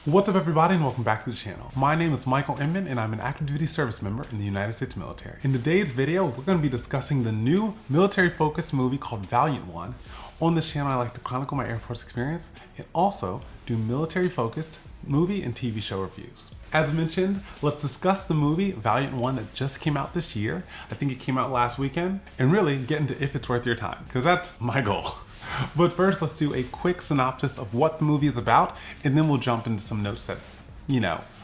What's up everybody and welcome back to the channel. My name is Michael Inman and I'm an active duty service member in the United States military. In today's video, we're going to be discussing the new military focused movie called Valiant One. On this channel, I like to chronicle my Air Force experience and also do military focused movie and TV show reviews. As mentioned, let's discuss the movie Valiant One that just came out this year. I think it came out last weekend, and really get into if it's worth your time, because that's my goal. But first, let's do a quick synopsis of what the movie is about, and then we'll jump into some notes that,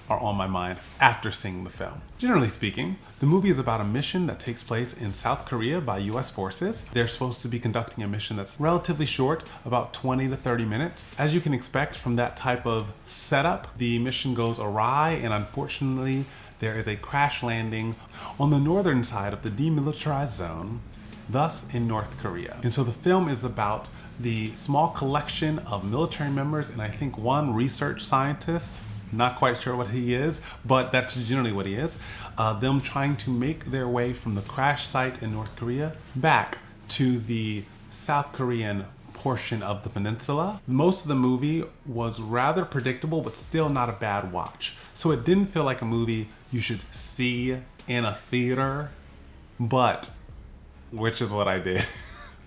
are on my mind after seeing the film. Generally speaking, the movie is about a mission that takes place in South Korea by US forces. They're supposed to be conducting a mission that's relatively short, about 20 to 30 minutes. As you can expect from that type of setup, the mission goes awry, and unfortunately, there is a crash landing on the northern side of the demilitarized zone, thus in North Korea. And so the film is about the small collection of military members and I think one research scientist, not quite sure what he is, but that's generally what he is, them trying to make their way from the crash site in North Korea back to the South Korean portion of the peninsula. Most of the movie was rather predictable, but still not a bad watch. So it didn't feel like a movie you should see in a theater, which is what I did.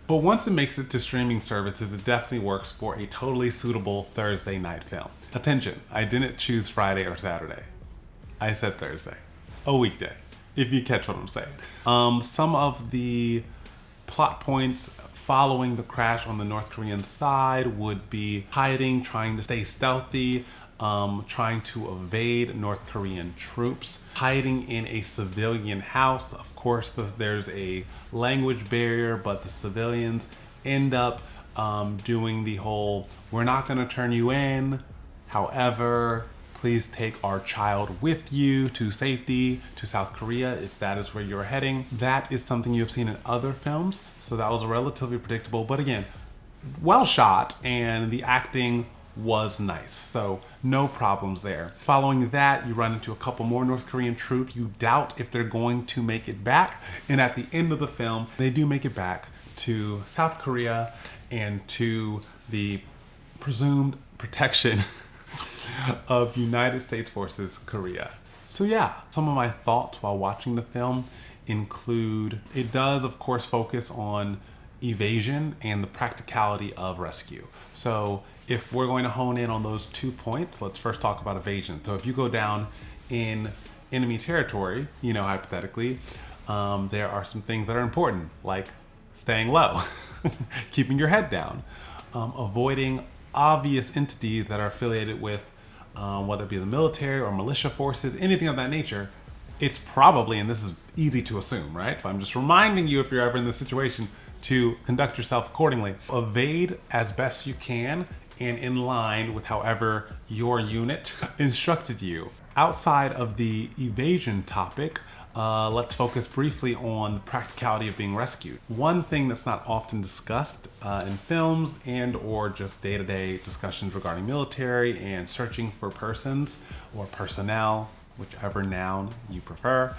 But once it makes it to streaming services, it definitely works for a totally suitable Thursday night film. Attention, I didn't choose Friday or Saturday. I said Thursday, a weekday, if you catch what I'm saying. Some of the plot points following the crash on the North Korean side would be hiding, trying to stay stealthy, trying to evade North Korean troops, hiding in a civilian house. Of course, there's a language barrier, but the civilians end up doing the whole, we're not gonna turn you in, however, please take our child with you to safety, to South Korea, if that is where you're heading. That is something you've seen in other films, so that was relatively predictable, but again, well shot, and the acting was nice, so no problems there. Following that, you run into a couple more North Korean troops. You doubt if they're going to make it back, and at the end of the film, they do make it back to South Korea and to the presumed protection of United States Forces Korea. So yeah, some of my thoughts while watching the film include, it does of course focus on evasion and the practicality of rescue. So if we're going to hone in on those 2 points, let's first talk about evasion. So if you go down in enemy territory, hypothetically, there are some things that are important, like staying low, keeping your head down, avoiding obvious entities that are affiliated with whether it be the military or militia forces, anything of that nature. It's probably, and this is easy to assume, right? But I'm just reminding you, if you're ever in this situation, to conduct yourself accordingly. Evade as best you can and in line with however your unit instructed you. Outside of the evasion topic, let's focus briefly on the practicality of being rescued. One thing that's not often discussed in films and or just day-to-day discussions regarding military and searching for persons or personnel, whichever noun you prefer,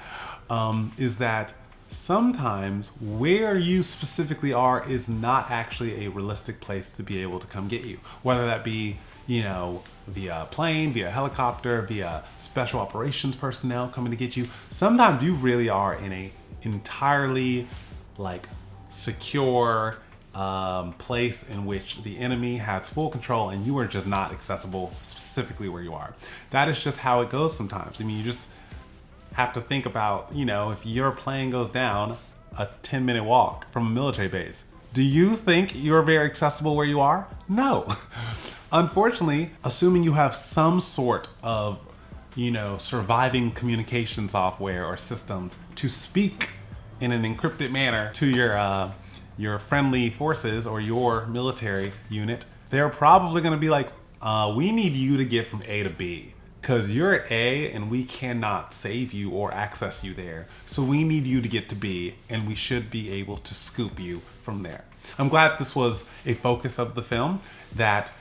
is that sometimes where you specifically are is not actually a realistic place to be able to come get you. Whether that be, via plane, via helicopter, via special operations personnel coming to get you. Sometimes you really are in a entirely secure place in which the enemy has full control and you are just not accessible specifically where you are. That is just how it goes sometimes. I mean, you just have to think about, if your plane goes down, a 10-minute walk from a military base. Do you think you're very accessible where you are? No. Unfortunately, assuming you have some sort of, surviving communication software or systems to speak in an encrypted manner to your friendly forces or your military unit, they're probably gonna be like, we need you to get from A to B, because you're at A and we cannot save you or access you there. So we need you to get to B and we should be able to scoop you from there. I'm glad this was a focus of the film, that,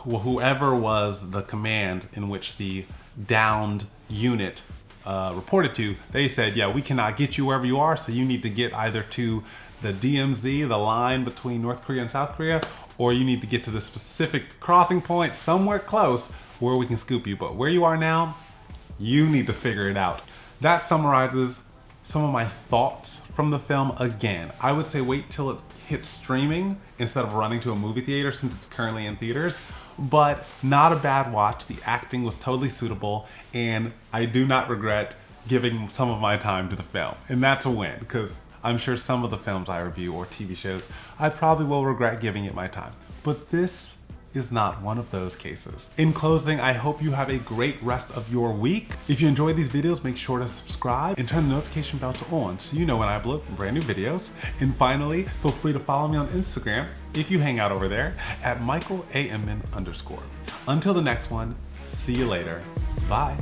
whoever was the command in which the downed unit reported to, they said, yeah, we cannot get you wherever you are, so you need to get either to the DMZ, the line between North Korea and South Korea, or you need to get to the specific crossing point somewhere close where we can scoop you. But where you are now, you need to figure it out. That summarizes some of my thoughts from the film. Again, I would say wait till it hits streaming instead of running to a movie theater since it's currently in theaters. But not a bad watch. The acting was totally suitable, and I do not regret giving some of my time to the film. And that's a win, because I'm sure some of the films I review or TV shows, I probably will regret giving it my time. But this is not one of those cases. In closing, I hope you have a great rest of your week. If you enjoyed these videos, make sure to subscribe and turn the notification bell to on so you know when I upload brand new videos. And finally, feel free to follow me on Instagram, if you hang out over there, at Michael Inman_. Until the next one, see you later. Bye.